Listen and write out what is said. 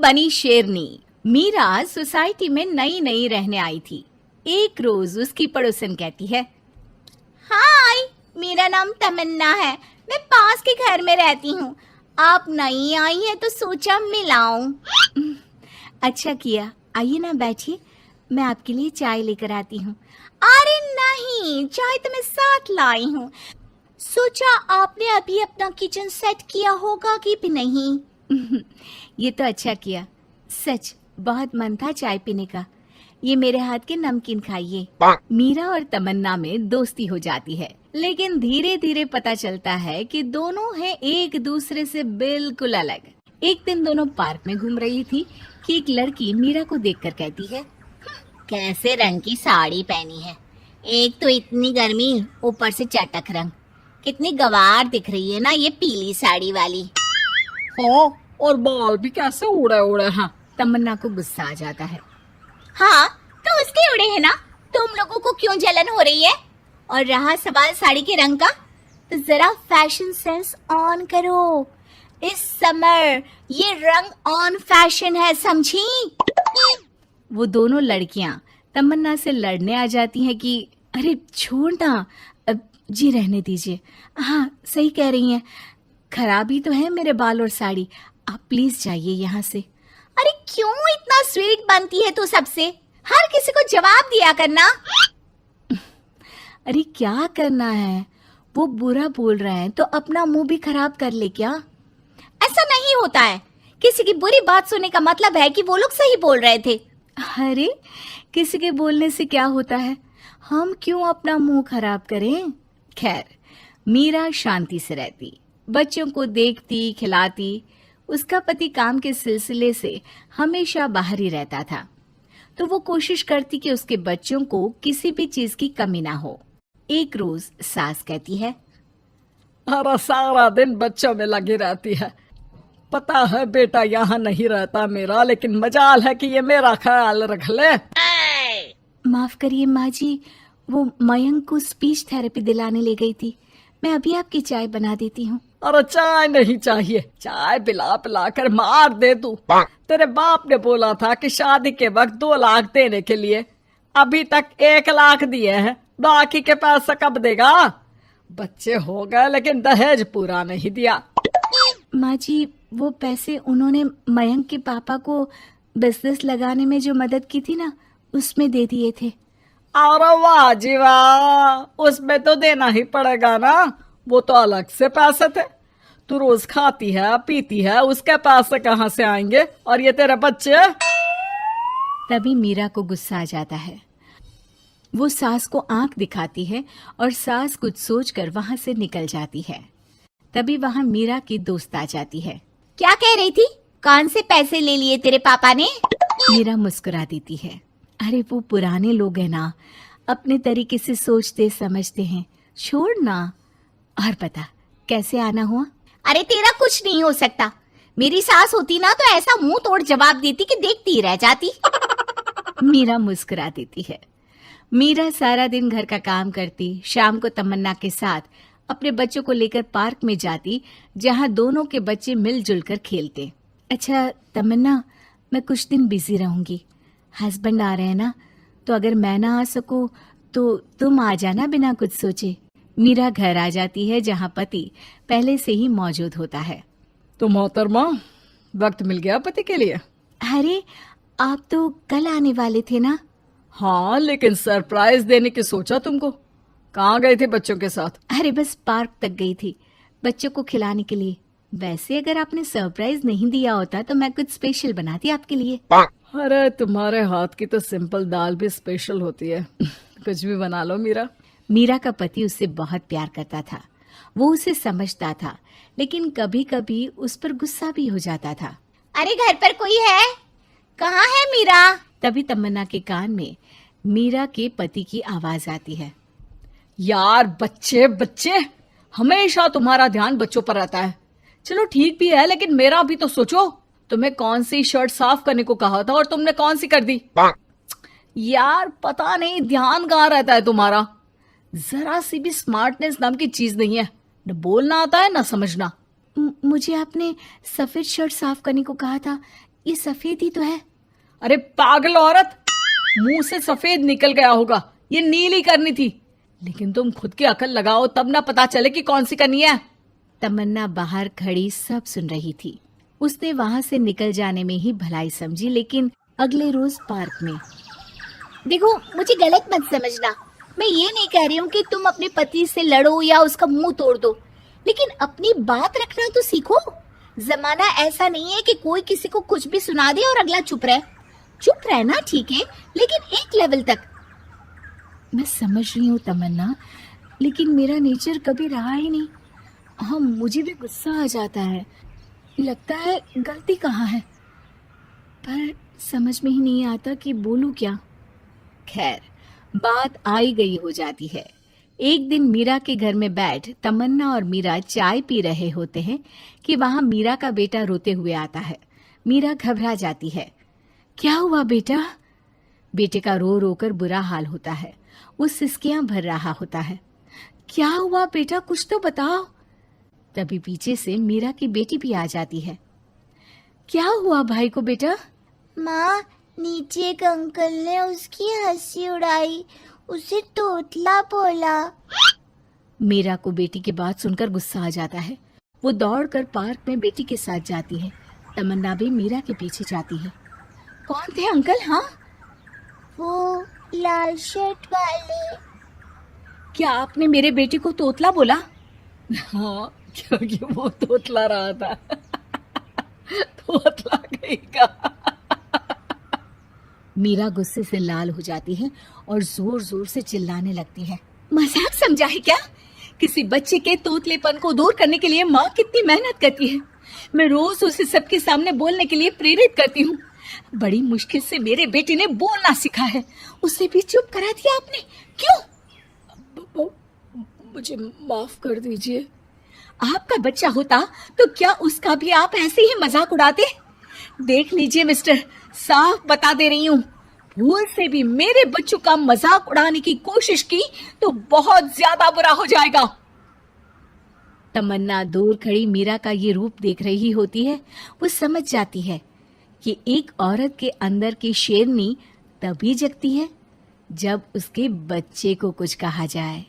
बनी शेरनी। मीरा सोसाइटी में नई नई रहने आई थी। एक रोज उसकी पड़ोसन कहती है, हाय, मेरा नाम तमन्ना है, मैं पास के घर में रहती हूँ। आप नई आई हैं तो सोचा मिलाऊं। अच्छा किया, आइए ना बैठिए, मैं आपके लिए चाय लेकर आती हूँ। अरे नहीं, चाय तो मैं साथ लाई हूँ। सोचा आपने अभी अपना किचन सेट किया होगा कि भी नहीं। ये तो अच्छा किया, सच बहुत मन था चाय पीने का। ये मेरे हाथ के नमकीन खाइए। मीरा और तमन्ना में दोस्ती हो जाती है, लेकिन धीरे धीरे पता चलता है कि दोनों हैं एक दूसरे से बिल्कुल अलग। एक दिन दोनों पार्क में घूम रही थी कि एक लड़की मीरा को देखकर कहती है, कैसे रंग की साड़ी पहनी है, एक तो इतनी गर्मी, ऊपर से चटक रंग, कितनी गवार दिख रही है ना ये पीली साड़ी वाली। हाँ, और बाल भी कैसे उड़े उड़े हैं। तमन्ना को गुस्सा आ जाता है। हाँ, तो उसके उड़े हैं ना, तुम लोगों को क्यों जलन हो रही है? और रहा सवाल साड़ी के रंग का, तो जरा फैशन सेंस ऑन करो। इस समर ये रंग ऑन फैशन है, समझी? वो दोनों लड़कियां तमन्ना से लड़ने आ जाती हैं कि अरे छोड़ ना, जी रहने दीजिए। हाँ, सही कह रही हैं, खराबी तो है मेरे बाल और साड़ी, आप प्लीज जाइए यहाँ से। अरे क्यों इतना स्वीट बनती है तू सबसे? हर किसी को जवाब दिया करना। अरे क्या करना है, वो बुरा बोल रहे हैं तो अपना मुंह भी खराब कर ले क्या? ऐसा नहीं होता है, किसी की बुरी बात सुनने का मतलब है कि वो लोग सही बोल रहे थे। अरे किसी के बोलने से क्या होता है, हम क्यों अपना मुंह खराब करें? खैर, मीरा शांति से रहती, बच्चों को देखती खिलाती। उसका पति काम के सिलसिले से हमेशा बाहर ही रहता था, तो वो कोशिश करती कि उसके बच्चों को किसी भी चीज की कमी ना हो। एक रोज सास कहती है, अरे सारा दिन बच्चों में लगी रहती है। पता है बेटा यहाँ नहीं रहता मेरा, लेकिन मजाल है कि ये मेरा ख्याल रख ले। माफ करिए माँ जी, वो मयंक को स्पीच थेरेपी दिलाने ले गई थी, मैं अभी आपकी चाय बना देती हूँ। अरे चाय नहीं चाहिए, चाय पिला पिला कर मार दे तू। तेरे बाप ने बोला था कि शादी के वक्त 2 लाख देने के लिए, अभी तक 1 लाख दिए हैं, बाकी के पैसा कब देगा? बच्चे हो गए लेकिन दहेज पूरा नहीं दिया। माँ जी, वो पैसे उन्होंने मयंक के पापा को बिजनेस लगाने में जो मदद की थी ना, उसमें दे दिए थे। अरे वाह जी वाह, उसमें तो देना ही पड़ेगा ना, वो तो अलग से पैसे थे। तू रोज खाती है पीती है, उसके पैसे कहाँ से आएंगे? और ये तेरे बच्चे। तभी मीरा को गुस्सा आ जाता है। वो सास को आंख दिखाती है और सास कुछ सोचकर वहां से निकल जाती है। तभी वहां मीरा की दोस्त आ जाती है। क्या कह रही थी? कौन से पैसे ले लिए तेरे पापा ने? मीरा मुस्कुरा देती है। अरे वो पुराने लोग हैं ना, अपने तरीके से सोचते समझते हैं, छोड़ ना। और पता कैसे आना हुआ? अरे तेरा कुछ नहीं हो सकता, मेरी सास होती ना तो ऐसा मुंह तोड़ जवाब देती कि देखती रह जाती। मीरा मुस्कुरा देती है। मीरा सारा दिन घर का काम करती, शाम को तमन्ना के साथ अपने बच्चों को लेकर पार्क में जाती, जहां दोनों के बच्चे मिलजुल कर खेलते। अच्छा तमन्ना, मैं कुछ दिन बिजी रहूंगी, हस्बैंड आ रहे हैं ना, तो अगर मैं ना आ सकूं तो तुम आ जाना बिना कुछ सोचे। मीरा घर आ जाती है, जहां पति पहले से ही मौजूद होता है। तो मोहतरमा, वक्त मिल गया पति के लिए? अरे आप तो कल आने वाले थे ना? हाँ, लेकिन सरप्राइज देने की सोचा तुमको। कहाँ गए थे बच्चों के साथ? अरे बस पार्क तक गई थी, बच्चों को खिलाने के लिए। वैसे अगर आपने सरप्राइज नहीं दिया होता तो मैं कुछ स्पेशल बनाती आपके लिए। अरे तुम्हारे हाथ की तो सिंपल दाल भी स्पेशल होती है। कुछ भी बना लो मीरा। मीरा का पति उससे बहुत प्यार करता था, वो उसे समझता था, लेकिन कभी कभी उस पर गुस्सा भी हो जाता था। अरे घर पर कोई है? कहाँ है मीरा? तभी तमन्ना के कान में मीरा के पति की आवाज आती है। यार बच्चे बच्चे, हमेशा तुम्हारा ध्यान बच्चों पर रहता है। चलो ठीक भी है, लेकिन मेरा भी तो सोचो। तुम्हें कौन सी शर्ट साफ करने को कहा था और तुमने कौन सी कर दी? यार पता नहीं ध्यान कहाँ रहता है तुम्हारा। जरा सी भी स्मार्टनेस नाम की चीज नहीं है, न बोलना आता है न समझना। मुझे आपने सफेद शर्ट साफ करने को कहा था, ये सफेद ही तो है। अरे पागल औरत, मुंह से सफेद निकल गया होगा, ये नीली करनी थी। लेकिन तुम खुद की अकल लगाओ तब ना पता चले कि कौन सी करनी है। तमन्ना बाहर खड़ी सब सुन रही थी। उसने वहां से निकल जाने में ही भलाई समझी, लेकिन अगले रोज पार्क में। देखो, मुझे गलत मत समझना, मैं ये नहीं कह रही हूँ कि तुम अपने पति से लड़ो या उसका मुंह तोड़ दो, लेकिन अपनी बात रखना तो सीखो। जमाना ऐसा नहीं है कि कोई किसी को कुछ भी सुना दे और अगला चुप रहे। चुप रहना ठीक है, लेकिन एक लेवल तक। मैं समझ रही हूँ तमन्ना, लेकिन मेरा नेचर कभी रहा ही नहीं। हाँ, मुझे भी गुस्सा आ जाता है, लगता है गलती कहाँ है, पर समझ में ही नहीं आता कि बोलूं क्या। खैर, बात आई गई हो जाती है। एक दिन मीरा के घर में बैठ तमन्ना और मीरा चाय पी रहे होते हैं कि वहां मीरा का बेटा रोते हुए आता है। मीरा घबरा जाती है। क्या हुआ बेटा? बेटे का रो रो कर बुरा हाल होता है। वो सिसकियां भर रहा होता है। क्या हुआ बेटा, कुछ तो बताओ। तभी पीछे से मीरा की बेटी भी आ जाती है। क्या हुआ भाई को बेटा? माँ, नीचे एक अंकल ने उसकी हंसी उड़ाई, उसे तोतला बोला। मीरा को बेटी की बात सुनकर गुस्सा आ जाता है। वो दौड़कर पार्क में बेटी के साथ जाती है। तमन्ना भी मीरा के पीछे जाती है। कौन थे अंकल? हाँ, वो लाल शर्ट वाले। क्या आपने मेरे बेटे को तोतला बोला? हाँ, क्योंकि वो तोतला रहा था। तोतला गई का। मीरा गुस्से से लाल हो जाती है और जोर जोर से चिल्लाने लगती है। मजाक समझा है क्या? किसी बच्चे के तोतलेपन को दूर करने के लिए माँ कितनी मेहनत करती है। मैं रोज उसे सबके सामने बोलने के लिए प्रेरित करती हूँ। बड़ी मुश्किल से मेरे बेटे ने बोलना सीखा है, उसे भी चुप करा दिया आपने। क्यों? मुझे माफ कर दीजिए। आपका बच्चा होता तो क्या उसका भी आप ऐसे ही मजाक उड़ाते? देख लीजिए मिस्टर, साफ बता दे रही हूँ, भूल से भी मेरे बच्चों का मजाक उड़ाने की कोशिश की तो बहुत ज्यादा बुरा हो जाएगा। तमन्ना दूर खड़ी मीरा का ये रूप देख रही होती है। वो समझ जाती है कि एक औरत के अंदर की शेरनी तभी जगती है जब उसके बच्चे को कुछ कहा जाए।